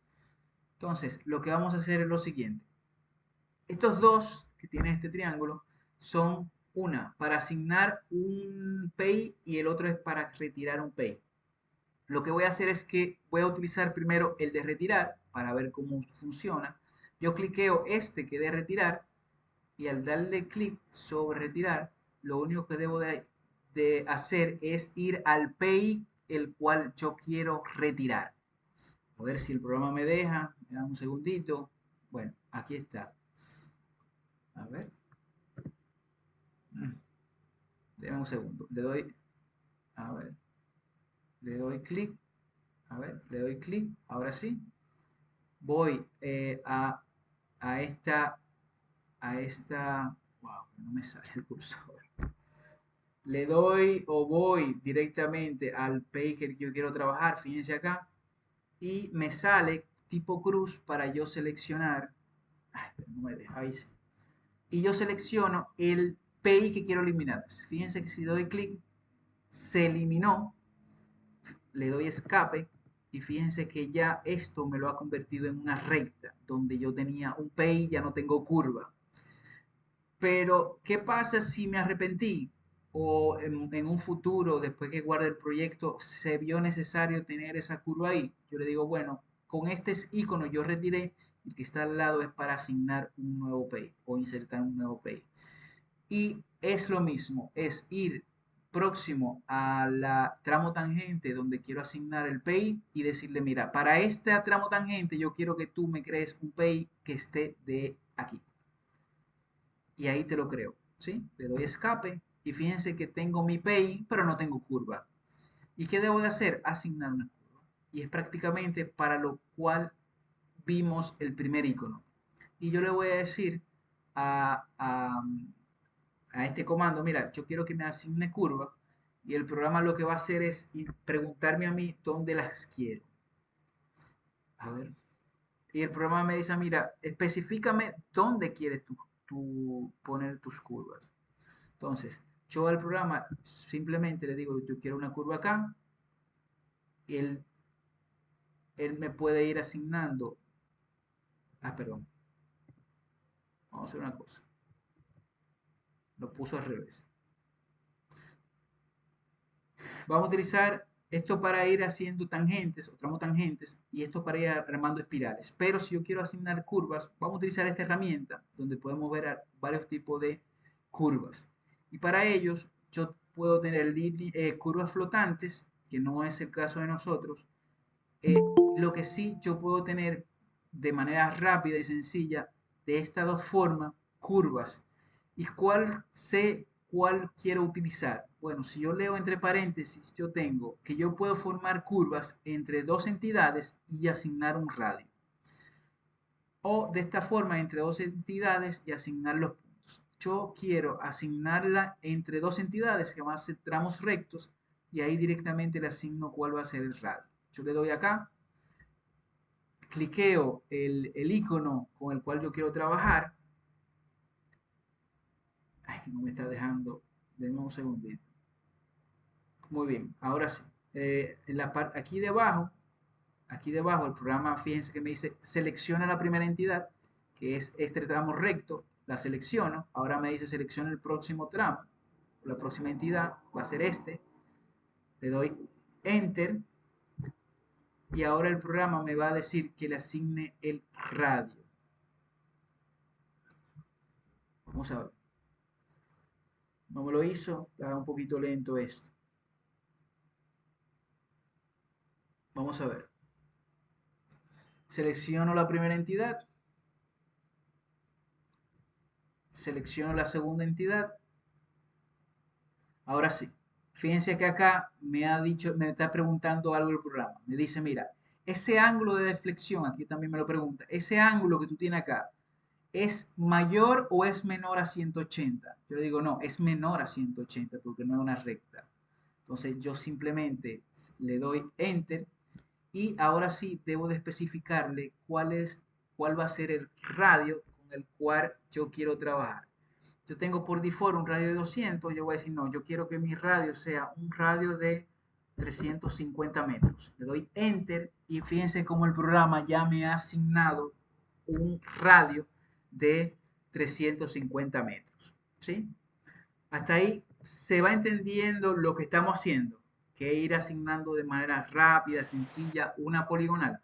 Entonces, lo que vamos a hacer es lo siguiente. Estos dos que tiene este triángulo son una para asignar un PI y el otro es para retirar un PI. Lo que voy a hacer es que voy a utilizar primero el de retirar para ver cómo funciona. Yo cliqueo este que de retirar y al darle clic sobre retirar, lo único que debo de hacer es ir al PI el cual yo quiero retirar. A ver si el programa me da un segundito. Bueno, aquí está. A ver. Déjame un segundo. Le doy, a ver, le doy clic. A ver, le doy clic. Ahora sí. Voy a esta, wow, no me sale el cursor. Le doy o voy directamente al pay que yo quiero trabajar, fíjense acá, y me sale tipo cruz para yo seleccionar, ay, pero no me deja, ahí sí. Y yo selecciono el pay que quiero eliminar. Fíjense que si doy clic, se eliminó, le doy escape, y fíjense que ya esto me lo ha convertido en una recta, donde yo tenía un pay, ya no tengo curva. Pero, ¿qué pasa si me arrepentí? O en un futuro, después que guarde el proyecto, se vio necesario tener esa curva ahí. Yo le digo, bueno, con este icono yo retiré, el que está al lado es para asignar un nuevo pay o insertar un nuevo pay. Y es lo mismo, es ir próximo a la tramo tangente donde quiero asignar el pay y decirle, mira, para este tramo tangente yo quiero que tú me crees un pay que esté de aquí y ahí te lo creo, ¿sí? Le doy escape y fíjense que tengo mi pay, pero no tengo curva. ¿Y qué debo de hacer? Asignar una curva. Y es prácticamente para lo cual vimos el primer icono. Y yo le voy a decir a, a, a este comando, mira, yo quiero que me asigne curva y el programa lo que va a hacer es preguntarme a mí dónde las quiero. A ver. Y el programa me dice, mira, específicame dónde quieres tú poner tus curvas. Entonces, yo al programa simplemente le digo, yo quiero una curva acá, y él me puede ir asignando, perdón, vamos a hacer una cosa, lo puso al revés. Vamos a utilizar esto para ir haciendo tangentes o tramo tangentes y esto para ir armando espirales. Pero si yo quiero asignar curvas, vamos a utilizar esta herramienta donde podemos ver varios tipos de curvas. Y para ellos yo puedo tener curvas flotantes, que no es el caso de nosotros, lo que sí yo puedo tener de manera rápida y sencilla de estas dos formas, curvas. ¿Y cuál sé cuál quiero utilizar? Bueno, si yo leo entre paréntesis, yo tengo que yo puedo formar curvas entre dos entidades y asignar un radio. O de esta forma entre dos entidades y asignar los puntos. Yo quiero asignarla entre dos entidades que van a ser tramos rectos y ahí directamente le asigno cuál va a ser el radio. Yo le doy acá, cliqueo el icono con el cual yo quiero trabajar. Ay, no me está dejando. Denme un segundito. Muy bien, ahora sí. En la parte aquí debajo el programa, fíjense que me dice selecciona la primera entidad, que es este tramo recto, la selecciono. Ahora me dice selecciona el próximo tramo, la próxima entidad va a ser este. Le doy enter y ahora el programa me va a decir que le asigne el radio. Vamos a ver. No me lo hizo, está un poquito lento esto. Vamos a ver. Selecciono la primera entidad. Selecciono la segunda entidad. Ahora sí. Fíjense que acá me ha dicho, me está preguntando algo el programa. Me dice, mira, ese ángulo de deflexión, aquí también me lo pregunta, ese ángulo que tú tienes acá, ¿es mayor o es menor a 180? Yo le digo, no, es menor a 180 porque no es una recta. Entonces yo simplemente le doy enter y ahora sí debo de especificarle cuál va a ser el radio con el cual yo quiero trabajar. Yo tengo por default un radio de 200, yo voy a decir, no, yo quiero que mi radio sea un radio de 350 metros. Le doy enter y fíjense cómo el programa ya me ha asignado un radio de 350 metros. ¿Sí? Hasta ahí se va entendiendo lo que estamos haciendo, que es ir asignando de manera rápida, sencilla, una poligonal.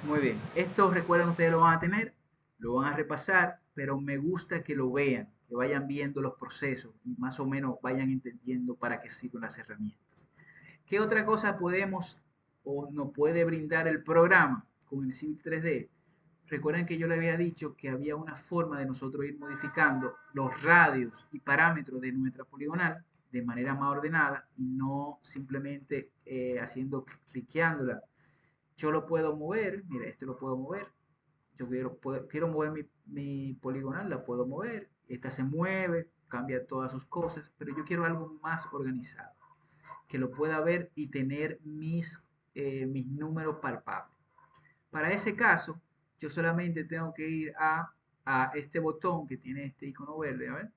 Muy bien, esto recuerden ustedes lo van a tener, lo van a repasar, pero me gusta que lo vean, que vayan viendo los procesos y más o menos vayan entendiendo para qué sirven las herramientas. ¿Qué otra cosa podemos o nos puede brindar el programa con el Civil 3D? Recuerden que yo le había dicho que había una forma de nosotros ir modificando los radios y parámetros de nuestra poligonal de manera más ordenada y no simplemente haciendo cliqueándola. Yo lo puedo mover, mira, esto lo puedo mover. Yo quiero mover mi poligonal, la puedo mover. Esta se mueve, cambia todas sus cosas, pero yo quiero algo más organizado, que lo pueda ver y tener mis números palpables. Para ese caso, yo solamente tengo que ir a este botón que tiene este icono verde, a ver.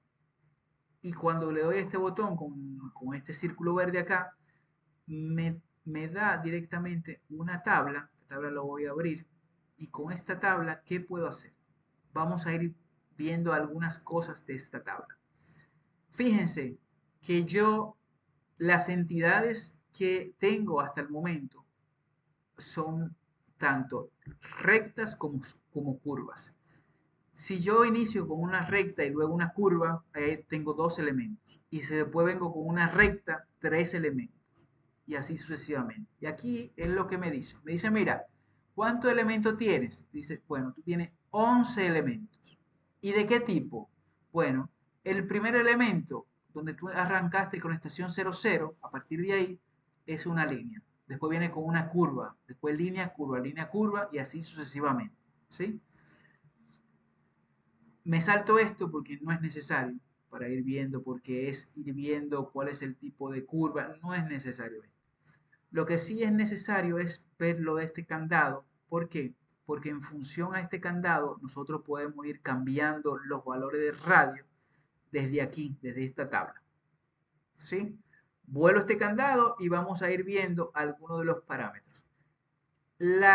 Y cuando le doy a este botón con este círculo verde acá, me da directamente una tabla. La tabla la voy a abrir. Y con esta tabla, ¿qué puedo hacer? Vamos a ir viendo algunas cosas de esta tabla. Fíjense que las entidades que tengo hasta el momento son tanto rectas como curvas. Si yo inicio con una recta y luego una curva, tengo dos elementos. Y si después vengo con una recta, tres elementos. Y así sucesivamente. Y aquí es lo que me dice. Me dice, mira, ¿cuántos elementos tienes? Dice, bueno, tú tienes 11 elementos. ¿Y de qué tipo? Bueno, el primer elemento, donde tú arrancaste con estación 00, a partir de ahí, es una línea. Después viene con una curva, después línea, curva, y así sucesivamente. ¿Sí? Me salto esto porque no es necesario para ir viendo, porque es ir viendo cuál es el tipo de curva, no es necesario esto. Lo que sí es necesario es ver lo de este candado. ¿Por qué? Porque en función a este candado nosotros podemos ir cambiando los valores de radio desde aquí, desde esta tabla. ¿Sí? Vuelo este candado y vamos a ir viendo algunos de los parámetros. El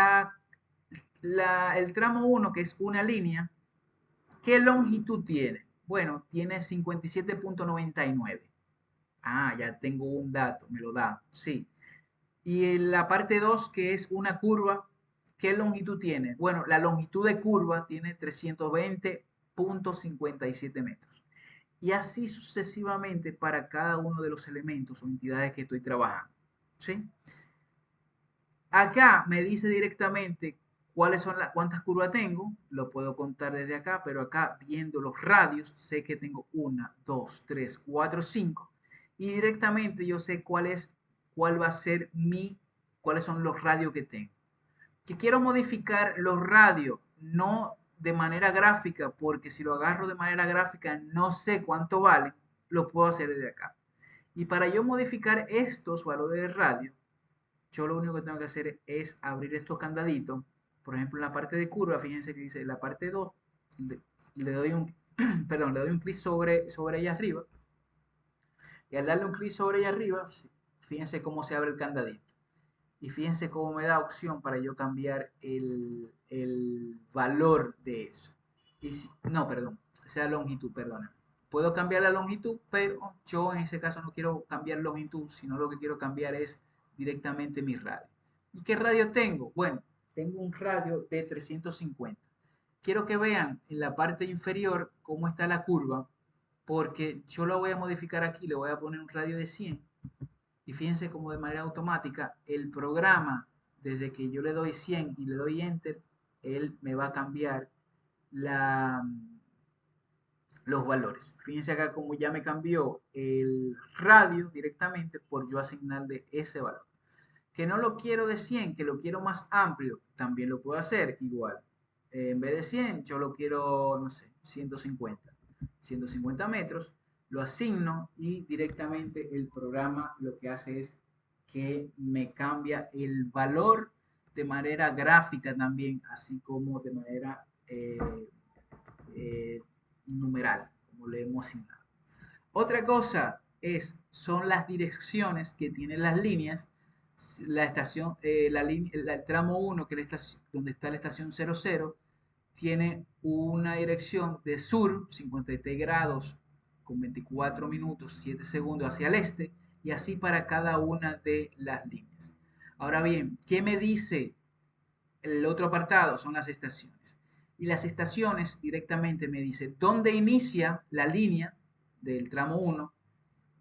tramo 1, que es una línea, ¿qué longitud tiene? Bueno, tiene 57.99. Ah, ya tengo un dato, me lo da. Sí. Y en la parte 2, que es una curva, ¿qué longitud tiene? Bueno, la longitud de curva tiene 320.57 metros. Y así sucesivamente para cada uno de los elementos o entidades que estoy trabajando. ¿Sí? Acá me dice directamente cuántas curvas tengo, lo puedo contar desde acá, pero acá viendo los radios, sé que tengo 1, 2, 3, 4, 5, y directamente yo sé cuál va a ser cuáles son los radios que tengo. Que quiero modificar los radios, no de manera gráfica, porque si lo agarro de manera gráfica no sé cuánto vale, lo puedo hacer desde acá. Y para yo modificar estos valores de radio, yo lo único que tengo que hacer es abrir estos candaditos. Por ejemplo, en la parte de curva, fíjense que dice la parte 2, le doy un, perdón, le doy un clic sobre ella arriba. Y al darle un clic sobre ella arriba, fíjense cómo se abre el candadito. Y fíjense cómo me da opción para yo cambiar el valor de eso. No, perdón, sea longitud, perdona. Puedo cambiar la longitud, pero yo en ese caso no quiero cambiar longitud, sino lo que quiero cambiar es directamente mi radio. ¿Y qué radio tengo? Bueno, tengo un radio de 350. Quiero que vean en la parte inferior cómo está la curva, porque yo lo voy a modificar aquí, le voy a poner un radio de 100 y fíjense cómo de manera automática el programa, desde que yo le doy 100 y le doy enter, él me va a cambiar la, los valores. Fíjense acá como ya me cambió el radio directamente por yo asignarle ese valor. Que no lo quiero de 100, que lo quiero más amplio, también lo puedo hacer igual. En vez de 100, yo lo quiero, no sé, 150. 150 metros, lo asigno y directamente el programa lo que hace es que me cambia el valor de manera gráfica también, así como de manera eh, numeral, como le hemos asignado. Otra cosa son las direcciones que tienen las líneas. La estación, el tramo 1, que es donde está la estación 00, tiene una dirección de sur, 53 grados, con 24 minutos, 7 segundos hacia el este, y así para cada una de las líneas. Ahora bien, ¿qué me dice el otro apartado? Son las estaciones. Y las estaciones directamente me dice dónde inicia la línea del tramo 1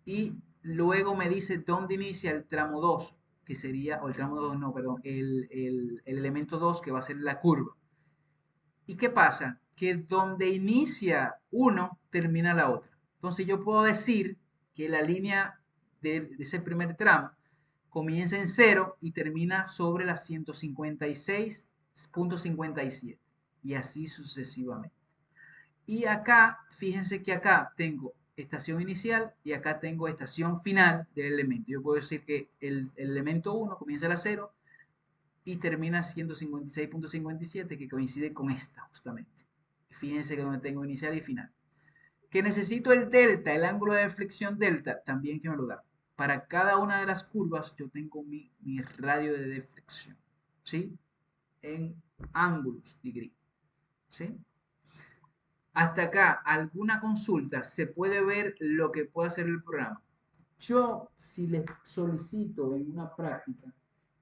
y luego me dice dónde inicia el tramo 2, que sería, o el tramo 2 no, perdón, el elemento 2 que va a ser la curva. ¿Y qué pasa? Que donde inicia uno, termina la otra. Entonces yo puedo decir que la línea de ese primer tramo comienza en 0 y termina sobre la 156.57. Y así sucesivamente. Y acá, fíjense que acá tengo estación inicial y acá tengo estación final del elemento. Yo puedo decir que el elemento 1 comienza a la 0 y termina 156.57, que coincide con esta justamente. Fíjense que donde tengo inicial y final. Que necesito el delta, el ángulo de deflexión delta, también que me lo da. Para cada una de las curvas yo tengo mi radio de deflexión, ¿sí? En ángulos degree, ¿sí? Hasta acá, alguna consulta, se puede ver lo que puede hacer el programa. Yo, si les solicito en una práctica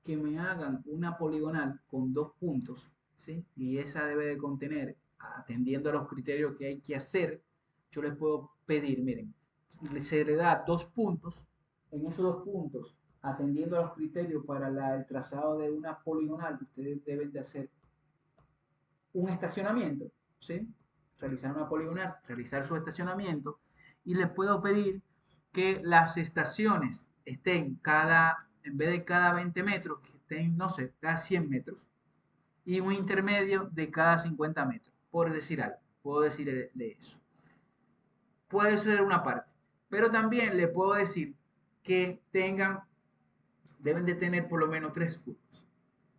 que me hagan una poligonal con 2 puntos, ¿sí? Y esa debe de contener, atendiendo a los criterios que hay que hacer, yo les puedo pedir, miren, se le da 2 puntos, en esos 2 puntos, atendiendo a los criterios para el trazado de una poligonal, ustedes deben de hacer un estacionamiento, ¿sí? Realizar una poligonal, realizar su estacionamiento, y les puedo pedir que las estaciones estén en vez de cada 20 metros, que estén, no sé, cada 100 metros, y un intermedio de cada 50 metros, por decir algo, puedo decirle eso. Puede ser una parte, pero también le puedo decir que deben de tener por lo menos 3 curvas.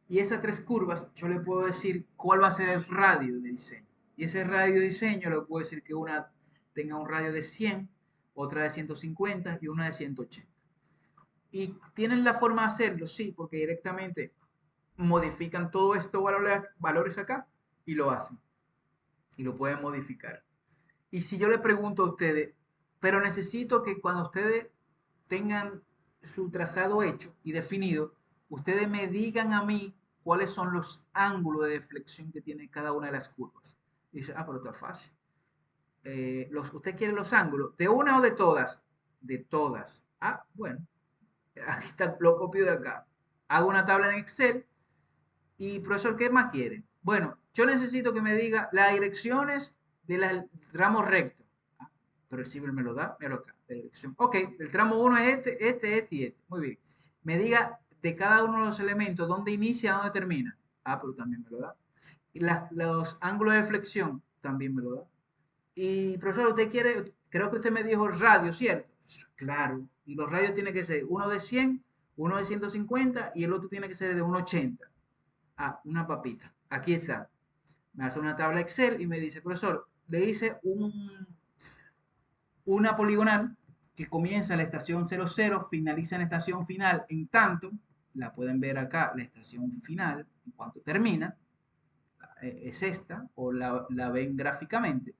Y esas 3 curvas, yo le puedo decir cuál va a ser el radio de diseño. Y ese radio de diseño le puedo decir que una tenga un radio de 100, otra de 150 y una de 180. ¿Y tienen la forma de hacerlo? Sí, porque directamente modifican todos estos valores acá y lo hacen. Y lo pueden modificar. Y si yo le pregunto a ustedes, pero necesito que cuando ustedes tengan su trazado hecho y definido, ustedes me digan a mí cuáles son los ángulos de deflexión que tiene cada una de las curvas. Y dice, pero está fácil. ¿Usted quiere los ángulos? ¿De una o de todas? De todas. Bueno, aquí está, lo copio de acá. Hago una tabla en Excel y, profesor, ¿qué más quiere? Bueno, yo necesito que me diga las direcciones del tramo recto. Ah, pero el ciber me lo da, míralo acá, la dirección. Ok, el tramo 1 es este y este. Muy bien. Me diga de cada uno de los elementos dónde inicia, dónde termina. Ah, pero también me lo da. Y los ángulos de flexión también me lo da. Y profesor, usted quiere, creo que usted me dijo radio, ¿cierto? Claro. Y los radios tienen que ser uno de 100, uno de 150 y el otro tiene que ser de 180. Ah, una papita. Aquí está. Me hace una tabla Excel y me dice, profesor, le hice una poligonal que comienza en la estación 00, finaliza en la estación final en tanto, la pueden ver acá, la estación final, en cuanto termina, es esta, o la ven gráficamente.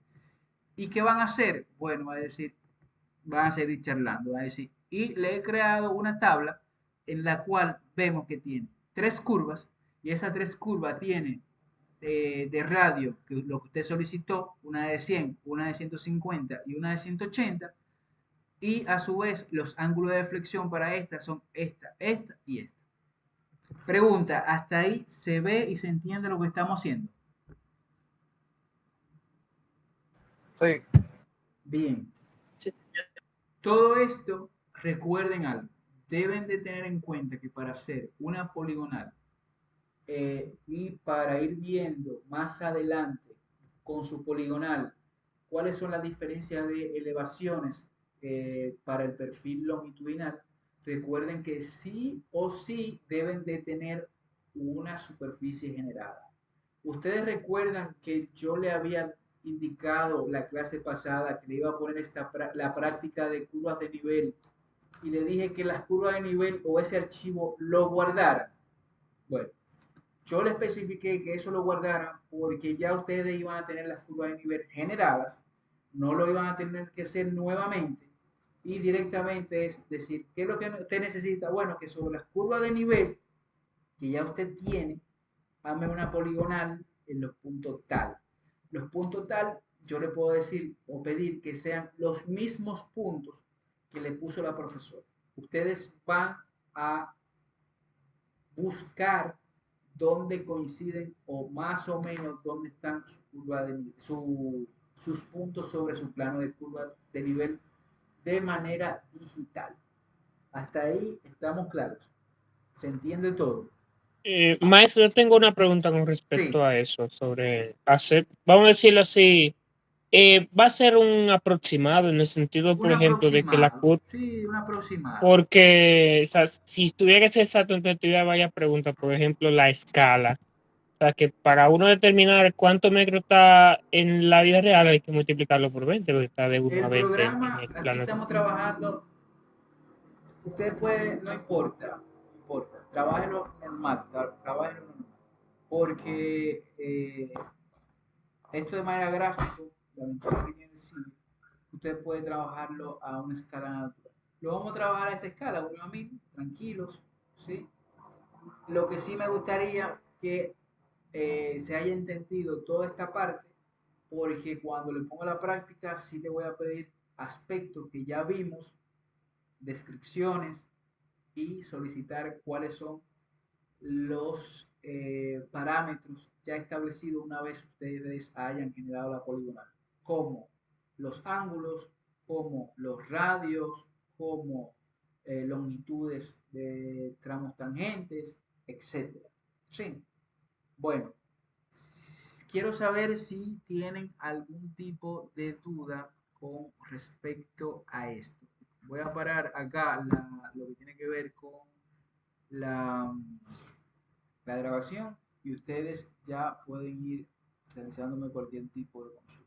¿Y qué van a hacer? Bueno, va a decir, van a seguir charlando, va a decir, y le he creado una tabla en la cual vemos que tiene tres curvas, y esas tres curvas tienen de radio, que lo que usted solicitó, una de 100, una de 150 y una de 180, y a su vez los ángulos de flexión para esta son esta y esta. Pregunta, ¿hasta ahí se ve y se entiende lo que estamos haciendo? Sí. Bien. Sí. Todo esto, recuerden algo, deben de tener en cuenta que para hacer una poligonal y para ir viendo más adelante con su poligonal cuáles son las diferencias de elevaciones para el perfil longitudinal, recuerden que sí o sí deben de tener una superficie generada. Ustedes recuerdan que yo le había indicado la clase pasada que le iba a poner la práctica de curvas de nivel y le dije que las curvas de nivel o ese archivo lo guardara. Bueno, yo le especifiqué que eso lo guardaran porque ya ustedes iban a tener las curvas de nivel generadas, no lo iban a tener que hacer nuevamente y directamente es decir, ¿qué es lo que usted necesita? Bueno, que sobre las curvas de nivel que ya usted tiene, hazme una poligonal en los puntos tal. Los puntos tal, yo le puedo decir o pedir que sean los mismos puntos que le puso la profesora. Ustedes van a buscar dónde coinciden o más o menos dónde están sus puntos sobre su plano de curva de nivel de manera digital. Hasta ahí estamos claros. ¿Se entiende todo? Maestro, yo tengo una pregunta con Sí, respecto a eso, sobre hacer, vamos a decirlo así, va a ser un aproximado en el sentido, por un ejemplo, de que la aproximado. curva, Sí, un aproximado. porque o sea, si tuviera que ser exacto, entonces tuviera varias preguntas, por ejemplo, la escala. O sea, que para uno determinar cuánto metro está en la vida real hay que multiplicarlo por 20, porque está de 1 a El 20 en programa, el aquí plano. estamos trabajando, usted puede, no importa, no importa, trabájelo normal, trabájelo normal. Porque esto de manera gráfica, la ventaja que tiene sí, usted puede trabajarlo a una escala natural. Lo vamos a trabajar a esta escala, bueno, a mí, tranquilos, ¿sí? Lo que sí me gustaría que se haya entendido toda esta parte, porque cuando le ponga la práctica, sí le voy a pedir aspectos que ya vimos, descripciones y solicitar cuáles son los parámetros ya establecidos una vez ustedes hayan generado la poligonal, como los ángulos, como los radios, como longitudes de tramos tangentes, etcétera. Sí. Bueno, quiero saber si tienen algún tipo de duda con respecto a esto. Voy a parar acá lo que tiene que ver con la, la grabación y ustedes ya pueden ir realizándome cualquier tipo de consulta.